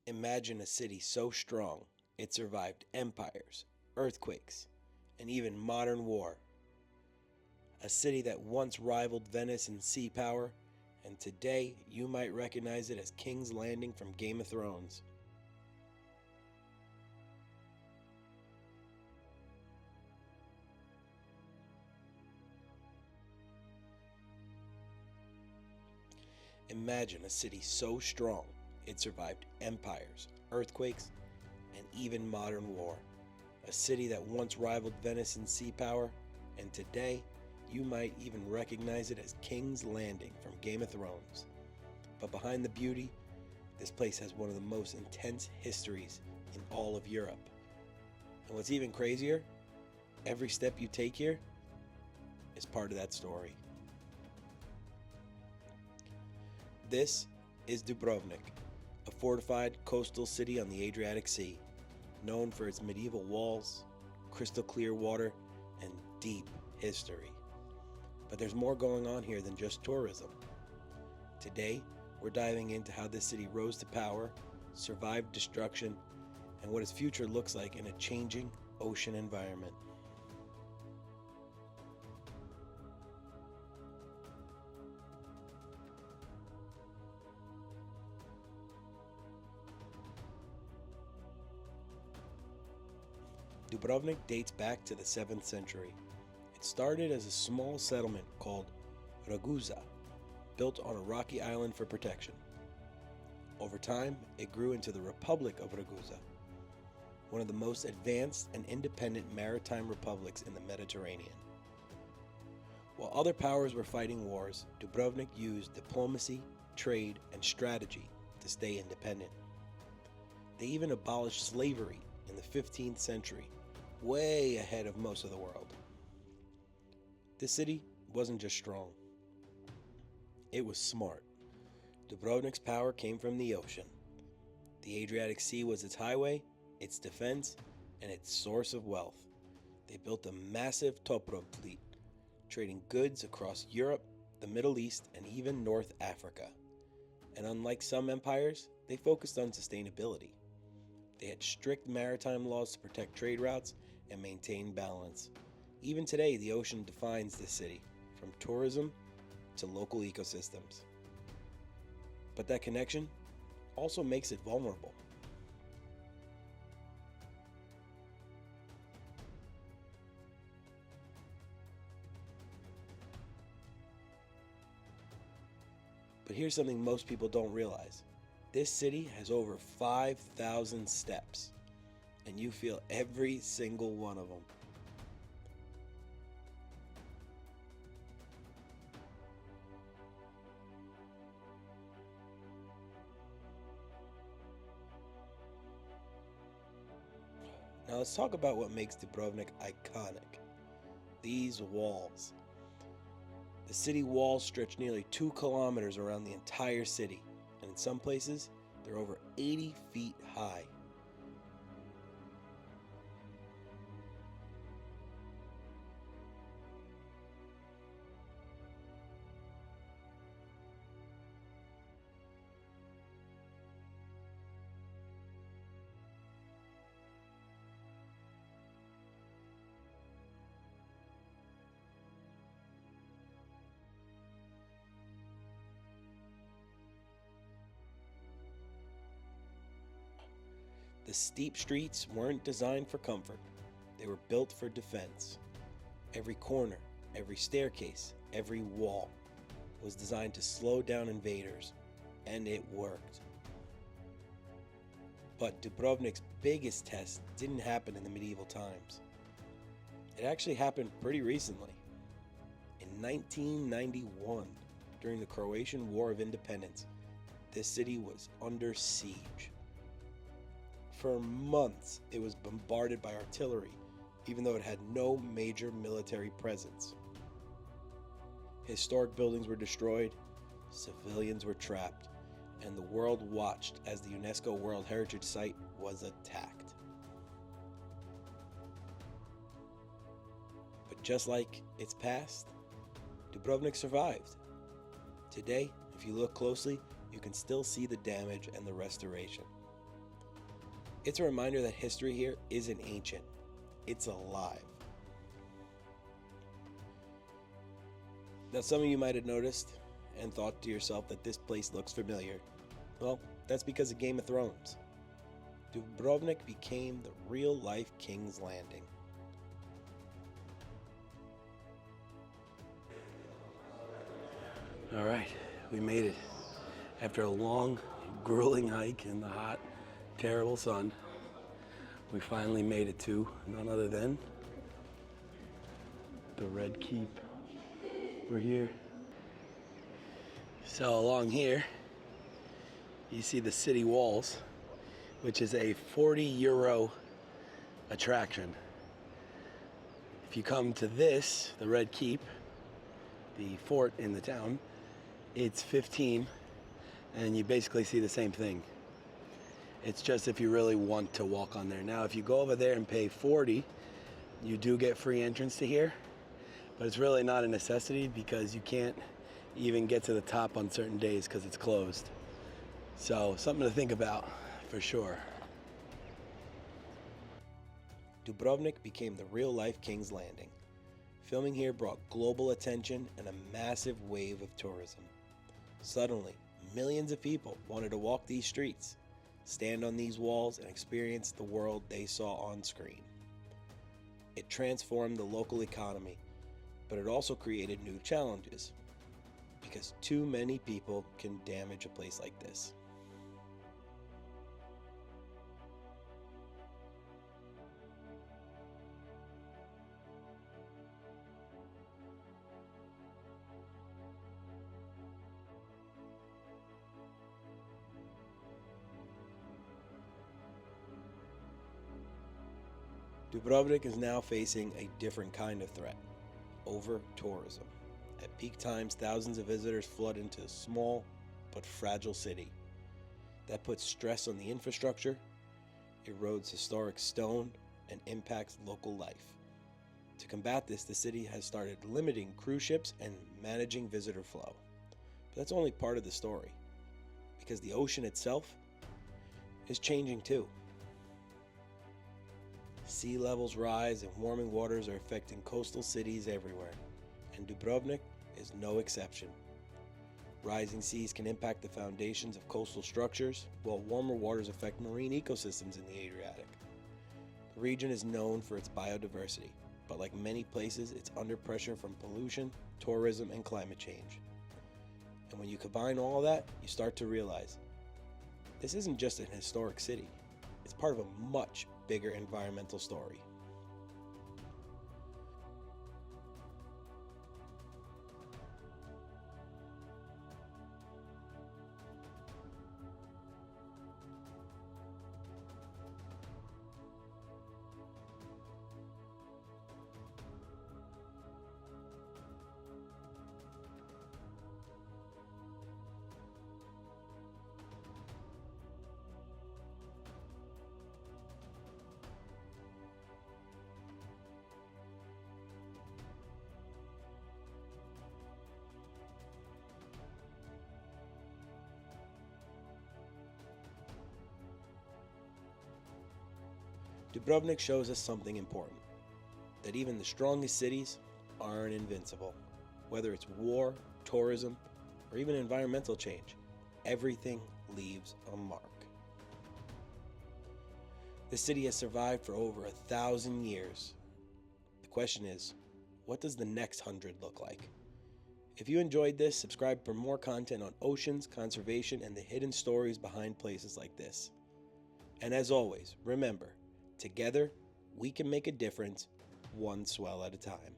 Imagine a city so strong it survived empires, earthquakes, and even modern war. A city that once rivaled Venice in sea power, and today you might recognize it as King's Landing from Game of Thrones. Imagine a city so strong it survived empires, earthquakes, and even modern war. A city that once rivaled Venice in sea power, and today you might even recognize it as King's Landing from Game of Thrones. But behind the beauty, this place has one of the most intense histories in all of Europe. And what's even crazier, every step you take here is part of that story. This is Dubrovnik, a fortified coastal city on the Adriatic Sea, known for its medieval walls, crystal clear water, and deep history. But there's more going on here than just tourism. Today, we're diving into how this city rose to power, survived destruction, and what its future looks like in a changing ocean environment. Dubrovnik dates back to the 7th century. It started as a small settlement called Ragusa, built on a rocky island for protection. Over time, it grew into the Republic of Ragusa, one of the most advanced and independent maritime republics in the Mediterranean. While other powers were fighting wars, Dubrovnik used diplomacy, trade, and strategy to stay independent. They even abolished slavery in the 15th century, way ahead of most of the world. This city wasn't just strong, it was smart. Dubrovnik's power came from the ocean. The Adriatic Sea was its highway, its defense, and its source of wealth. They built a massive towboat fleet, trading goods across Europe, the Middle East, and even North Africa. And unlike some empires, they focused on sustainability. They had strict maritime laws to protect trade routes and maintain balance. Even today, the ocean defines this city, from tourism to local ecosystems. But that connection also makes it vulnerable. But here's something most people don't realize. This city has over 5,000 steps, and you feel every single one of them. Now let's talk about what makes Dubrovnik iconic. These walls. The city walls stretch nearly 2 kilometers around the entire city, and in some places, they're over 80 feet high. The steep streets weren't designed for comfort, they were built for defense. Every corner, every staircase, every wall was designed to slow down invaders, and it worked. But Dubrovnik's biggest test didn't happen in the medieval times. It actually happened pretty recently. In 1991, during the Croatian War of Independence, this city was under siege. For months, it was bombarded by artillery, even though it had no major military presence. Historic buildings were destroyed, civilians were trapped, and the world watched as the UNESCO World Heritage Site was attacked. But just like its past, Dubrovnik survived. Today, if you look closely, you can still see the damage and the restoration. It's a reminder that history here isn't ancient, it's alive. Now, some of you might have noticed and thought to yourself that this place looks familiar. Well, that's because of Game of Thrones. Dubrovnik became the real-life King's Landing. All right, we made it. After a long, grueling hike in the hot, terrible sun, we finally made it to none other than the Red Keep. We're here. So along here, you see the city walls, which is a 40 euro attraction. If you come to this, the Red Keep, the fort in the town, it's 15, and you basically see the same thing. It's just if you really want to walk on there. Now, if you go over there and pay 40, you do get free entrance to here, but it's really not a necessity because you can't even get to the top on certain days because it's closed. So, something to think about for sure. Dubrovnik became the real-life King's Landing. Filming here brought global attention and a massive wave of tourism. Suddenly, millions of people wanted to walk these streets, stand on these walls, and experience the world they saw on screen. It transformed the local economy, but it also created new challenges, because too many people can damage a place like this. Dubrovnik is now facing a different kind of threat: over-tourism. At peak times, thousands of visitors flood into a small but fragile city. That puts stress on the infrastructure, erodes historic stone, and impacts local life. To combat this, the city has started limiting cruise ships and managing visitor flow. But that's only part of the story, because the ocean itself is changing too. Sea levels rise and warming waters are affecting coastal cities everywhere, and Dubrovnik is no exception. Rising seas can impact the foundations of coastal structures, while warmer waters affect marine ecosystems in the Adriatic. The region is known for its biodiversity, but like many places, it's under pressure from pollution, tourism, and climate change. And when you combine all that, you start to realize this isn't just an historic city, it's part of a much bigger environmental story. Dubrovnik shows us something important, that even the strongest cities aren't invincible. Whether it's war, tourism, or even environmental change, everything leaves a mark. The city has survived for over 1,000 years. The question is, what does the next 100 look like? If you enjoyed this, subscribe for more content on oceans, conservation, and the hidden stories behind places like this. And as always, remember, together, we can make a difference, one swell at a time.